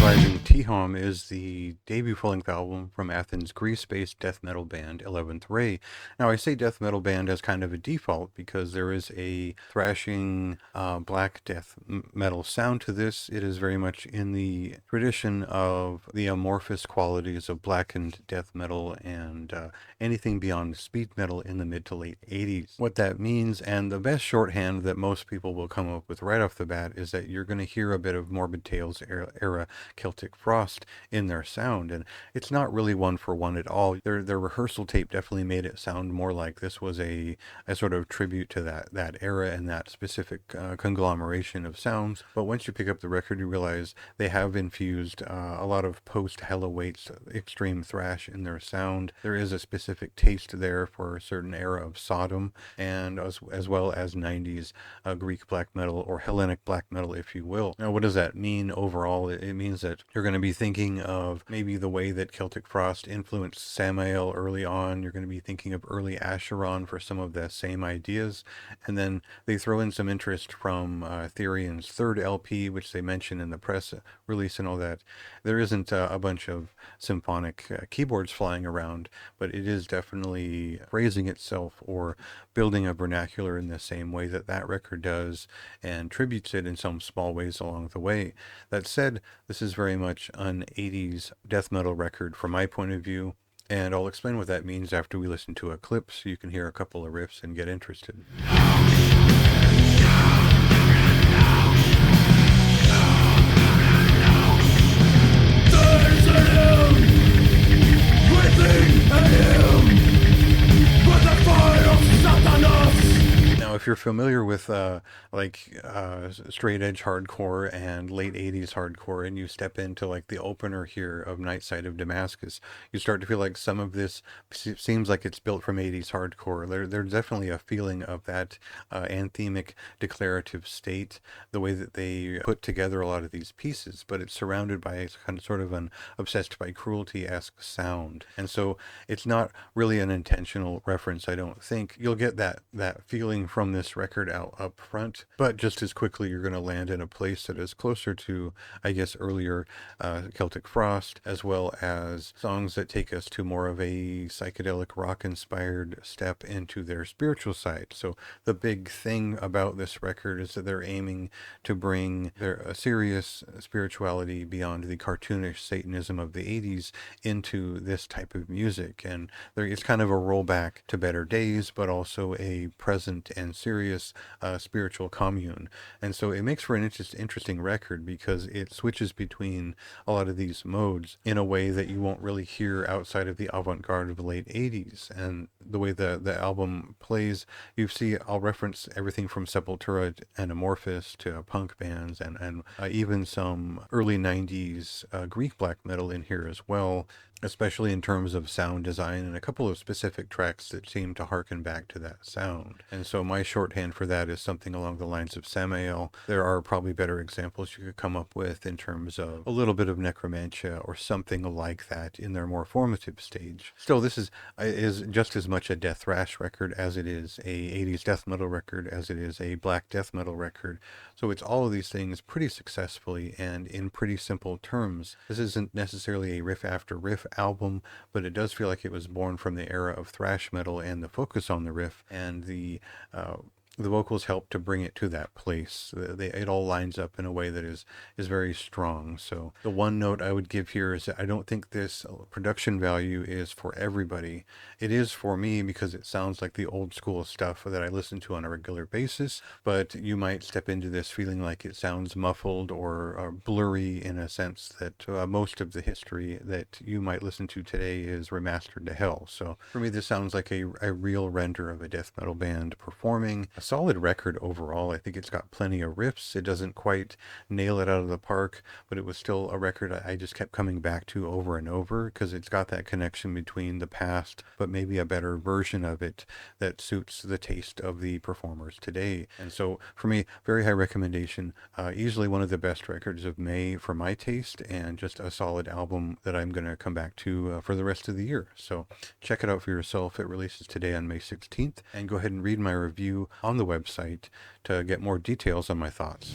Reviving Tehom is the debut full-length album from Athens, Greece-based death metal band Eleventh Ray. Now, I say death metal band as kind of a default because there is a thrashing black death metal sound to this. It is very much in the tradition of the amorphous qualities of blackened death metal and anything beyond speed metal in the mid to late 80s. What that means, and the best shorthand that most people will come up with right off the bat, is that you're going to hear a bit of Morbid Tales era Celtic Frost in their sound, and it's not really one for one at all. Their rehearsal tape definitely made it sound more like this was a sort of tribute to that era and that specific conglomeration of sounds. But once you pick up the record, you realize they have infused a lot of post Hella Waits extreme thrash in their sound. There is a specific taste there for a certain era of Sodom, and as well as 90s Greek black metal, or Hellenic black metal, if you will. Now, what does that mean overall? It means that you're going to be thinking of maybe the way that Celtic Frost influenced Samael early on. You're going to be thinking of early Acheron for some of the same ideas. And then they throw in some interest from Therian's third LP, which they mention in the press release and all that. There isn't a bunch of symphonic keyboards flying around, but it is definitely phrasing itself or building a vernacular in the same way that that record does, and tributes it in some small ways along the way. That said, this is very much an 80s death metal record from my point of view, and I'll explain what that means after we listen to a clip so you can hear a couple of riffs and get interested. There's an hymn within a hymn with the fire of Satanas. Now, if you're familiar with straight edge hardcore and late 80s hardcore, and you step into like the opener here of Night Side of Damascus, you start to feel like some of this seems like it's built from 80s hardcore. There's definitely a feeling of that anthemic declarative state, the way that they put together a lot of these pieces, but it's surrounded by a kind of sort of an obsessed by cruelty-esque sound. And so it's not really an intentional reference, I don't think. You'll get that feeling from this record out up front, but just as quickly you're going to land in a place that is closer to, I guess, earlier Celtic Frost, as well as songs that take us to more of a psychedelic rock inspired step into their spiritual side. So the big thing about this record is that they're aiming to bring their serious spirituality beyond the cartoonish Satanism of the 80s into this type of music, and it's kind of a rollback to better days, but also a present and serious spiritual commune. And so it makes for an interesting record because it switches between a lot of these modes in a way that you won't really hear outside of the avant-garde of the late 80s. And the way the album plays, you see, I'll reference everything from Sepultura and Amorphous to punk bands and even some early 90s Greek black metal in here as well, especially in terms of sound design and a couple of specific tracks that seem to harken back to that sound. And so my shorthand for that is something along the lines of Samael. There are probably better examples you could come up with in terms of a little bit of necromantia or something like that in their more formative stage. Still, this is just as much a death thrash record as it is a 80s death metal record, as it is a black death metal record. So it's all of these things pretty successfully and in pretty simple terms. This isn't necessarily a riff after riff album, but it does feel like it was born from the era of thrash metal and the focus on the riff, and the vocals help to bring it to that place. It all lines up in a way that is very strong. So the one note I would give here is that I don't think this production value is for everybody. It is for me because it sounds like the old school stuff that I listen to on a regular basis, but you might step into this feeling like it sounds muffled or blurry in a sense that most of the history that you might listen to today is remastered to hell. So for me, this sounds like a real render of a death metal band performing. A solid record overall. I think it's got plenty of riffs. It doesn't quite nail it out of the park, but it was still a record I just kept coming back to over and over because it's got that connection between the past, but maybe a better version of it that suits the taste of the performers today. And so for me, very high recommendation. Easily one of the best records of May for my taste, and just a solid album that I'm going to come back to for the rest of the year. So check it out for yourself. It releases today on May 16th, and go ahead and read my review on the website to get more details on my thoughts.